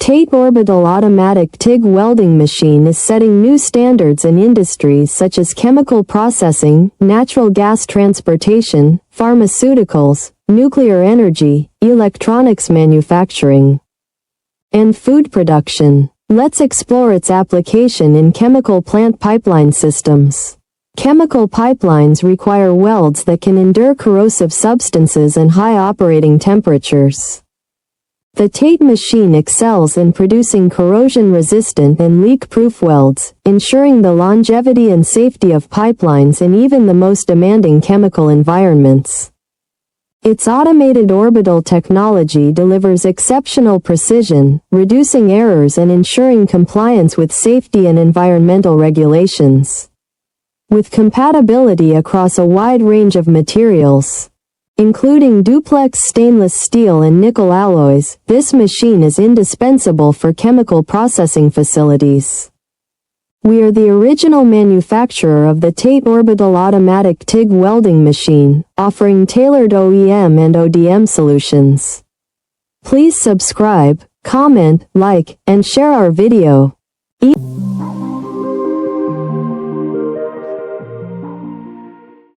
TATE Orbital Automatic TIG Welding Machine is setting new standards in industries such as chemical processing, natural gas transportation, pharmaceuticals, nuclear energy, electronics manufacturing, and food production. Let's explore its application in chemical plant pipeline systems. Chemical pipelines require welds that can endure corrosive substances and high operating temperatures. The TATE machine excels in producing corrosion-resistant and leak-proof welds, ensuring the longevity and safety of pipelines in even the most demanding chemical environments. Its automated orbital technology delivers exceptional precision, reducing errors and ensuring compliance with safety and environmental regulations. With compatibility across a wide range of materials, including duplex stainless steel and nickel alloys, this machine is indispensable for chemical processing facilities. We are the original manufacturer of the TATE Orbital Automatic TIG Welding Machine, offering tailored OEM and ODM solutions. Please subscribe, comment, like, and share our video.